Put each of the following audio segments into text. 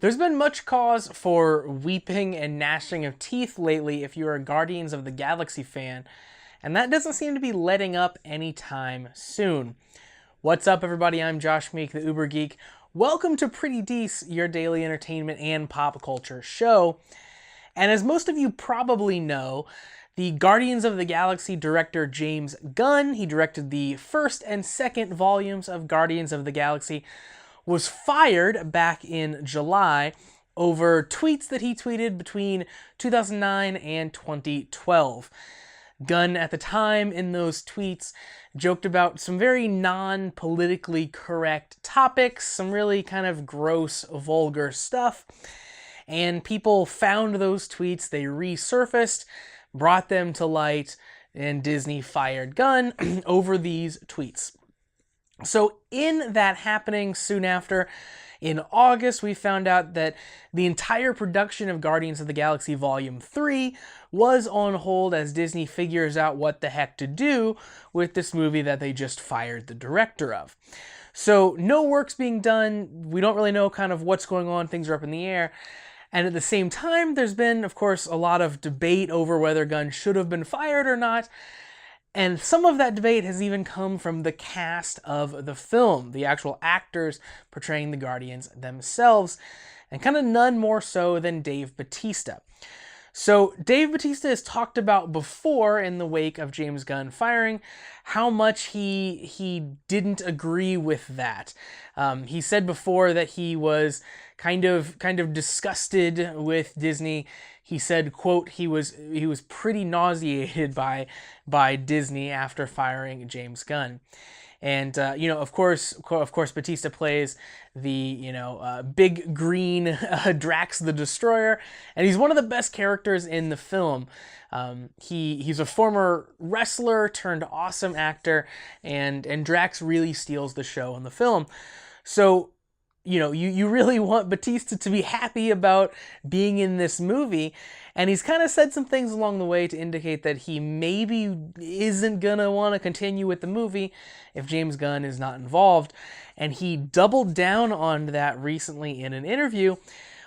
There's been much cause for weeping and gnashing of teeth lately if you're a Guardians of the Galaxy fan, and that doesn't seem to be letting up anytime soon. What's up, everybody? I'm Josh Meek, the Uber Geek. Welcome to Pretty Dece, your daily entertainment and pop culture show. And as most of you probably know, the Guardians of the Galaxy director James Gunn, he directed the first and second volumes of Guardians of the Galaxy, was fired back in July over tweets that he tweeted between 2009 and 2012. Gunn, at the time, in those tweets, joked about some very non-politically correct topics, some really kind of gross, vulgar stuff, and people found those tweets, they resurfaced, brought them to light, and Disney fired Gunn over these tweets. So in that happening soon after, in August, we found out that the entire production of Guardians of the Galaxy Volume 3 was on hold as Disney figures out what the heck to do with this movie that they just fired the director of. So no work's being done, we don't really know kind of what's going on, things are up in the air. And at the same time, there's been, of course, a lot of debate over whether Gunn should have been fired or not. And some of that debate has even come from the cast of the film, the actual actors portraying the Guardians themselves, and kind of none more so than Dave Bautista. So Dave Bautista has talked about before, in the wake of James Gunn firing, how much he didn't agree with that. He said before that he was kind of disgusted with Disney. He said, quote, he was pretty nauseated by Disney after firing James Gunn. And, of course, Bautista plays the, big green Drax the Destroyer, and he's one of the best characters in the film. He's a former wrestler turned awesome actor, and Drax really steals the show in the film. So, you really want Bautista to be happy about being in this movie, and he's kind of said some things along the way to indicate that he maybe isn't gonna want to continue with the movie if James Gunn is not involved, and he doubled down on that recently in an interview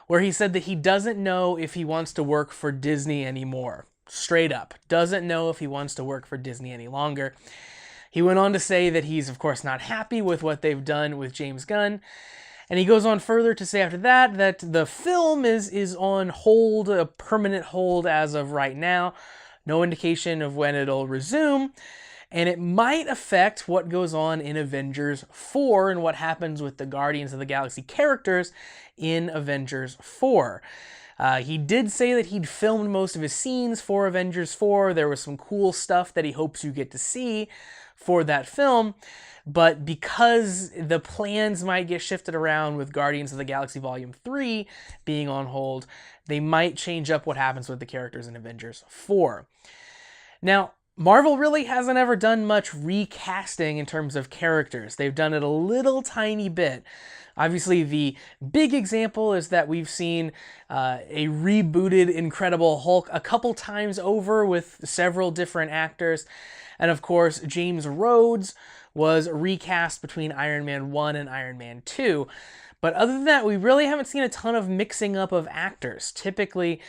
where he said that he doesn't know if he wants to work for Disney anymore. Straight up, doesn't know if he wants to work for Disney any longer. He went on to say that he's, of course, not happy with what they've done with James Gunn. And he goes on further to say after that the film is on hold, a permanent hold as of right now. No indication of when it'll resume. And it might affect what goes on in Avengers 4 and what happens with the Guardians of the Galaxy characters in Avengers 4. He did say that he'd filmed most of his scenes for Avengers 4. There was some cool stuff that he hopes you get to see for that film. But because the plans might get shifted around with Guardians of the Galaxy Volume 3 being on hold, they might change up what happens with the characters in Avengers 4. Now, Marvel really hasn't ever done much recasting in terms of characters. They've done it a little tiny bit. Obviously, the big example is that we've seen a rebooted Incredible Hulk a couple times over with several different actors. And of course, James Rhodes was recast between Iron Man 1 and Iron Man 2. But other than that, we really haven't seen a ton of mixing up of actors. Typically,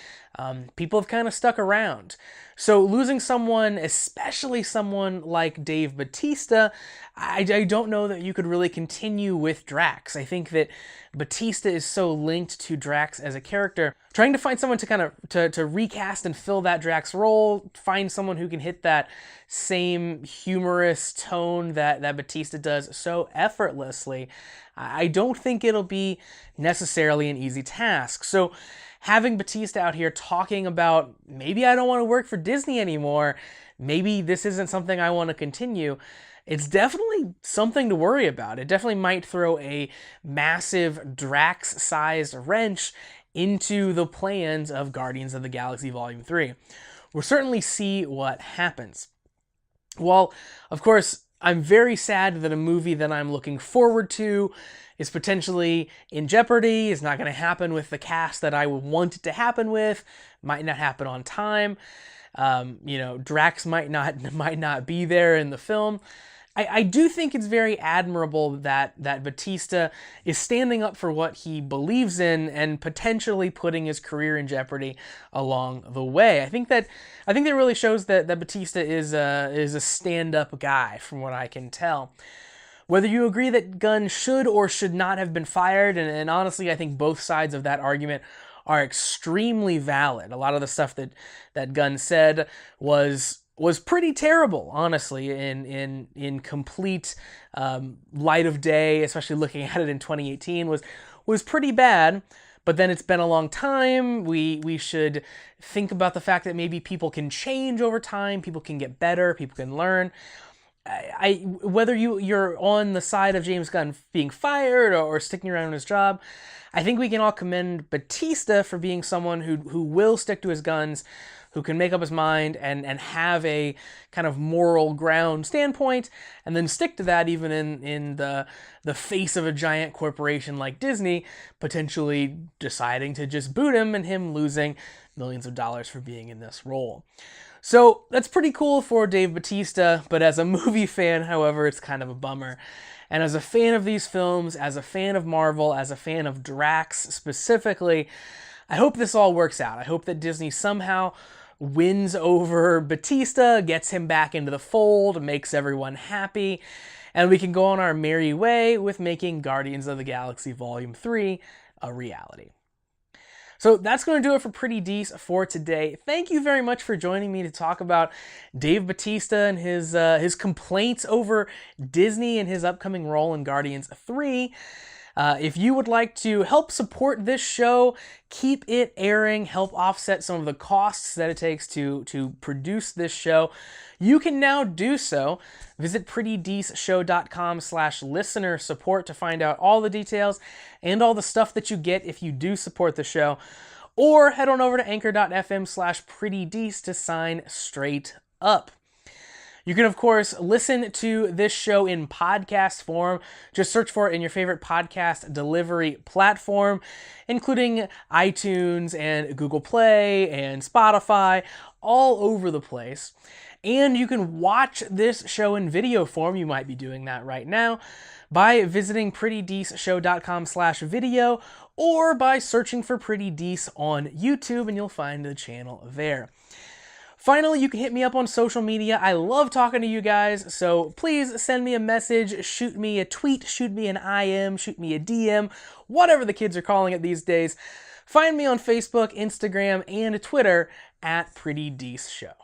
people have kind of stuck around. So losing someone, especially someone like Dave Bautista, I don't know that you could really continue with Drax. I think that Bautista is so linked to Drax as a character. Trying to find someone to kind of to recast and fill that Drax role, find someone who can hit that same humorous tone that Bautista does so effortlessly, I don't think it'll be necessarily an easy task. So having Bautista out here talking about, maybe I don't want to work for Disney anymore, maybe this isn't something I want to continue, it's definitely something to worry about. It definitely might throw a massive Drax-sized wrench into the plans of Guardians of the Galaxy Volume 3. We'll certainly see what happens. Well, of course, I'm very sad that a movie that I'm looking forward to is potentially in jeopardy, is not going to happen with the cast that I would want it to happen with, might not happen on time. Drax might not be there in the film. I do think it's very admirable that Bautista is standing up for what he believes in and potentially putting his career in jeopardy along the way. I think that really shows that Bautista is a stand-up guy, from what I can tell. Whether you agree that Gunn should or should not have been fired, and honestly, I think both sides of that argument are extremely valid. A lot of the stuff that Gunn said was pretty terrible, honestly, in complete light of day, especially looking at it in 2018, was pretty bad. But then it's been a long time. We should think about the fact that maybe people can change over time, people can get better, people can learn. Whether you're on the side of James Gunn being fired or sticking around in his job, I think we can all commend Bautista for being someone who will stick to his guns, who can make up his mind and have a kind of moral ground standpoint, and then stick to that even in the face of a giant corporation like Disney potentially deciding to just boot him and him losing millions of dollars for being in this role. So that's pretty cool for Dave Bautista, but as a movie fan, however, it's kind of a bummer. And as a fan of these films, as a fan of Marvel, as a fan of Drax specifically, I hope this all works out. I hope that Disney somehow wins over Bautista, gets him back into the fold, makes everyone happy, and we can go on our merry way with making Guardians of the Galaxy Volume 3 a reality. So that's going to do it for Pretty Dece for today. Thank you very much for joining me to talk about Dave Bautista and his complaints over Disney and his upcoming role in Guardians 3. If you would like to help support this show, keep it airing, help offset some of the costs that it takes to produce this show, you can now do so. Visit prettydeceshow.com/listener support to find out all the details and all the stuff that you get if you do support the show. Or head on over to anchor.fm/prettydece to sign straight up. You can, of course, listen to this show in podcast form. Just search for it in your favorite podcast delivery platform, including iTunes and Google Play and Spotify, all over the place. And you can watch this show in video form. You might be doing that right now by visiting prettydeceshow.com/video or by searching for Pretty Dece on YouTube, and you'll find the channel there. Finally, you can hit me up on social media. I love talking to you guys, so please send me a message, shoot me a tweet, shoot me an IM, shoot me a DM, whatever the kids are calling it these days. Find me on Facebook, Instagram, and Twitter at Pretty Dece Show.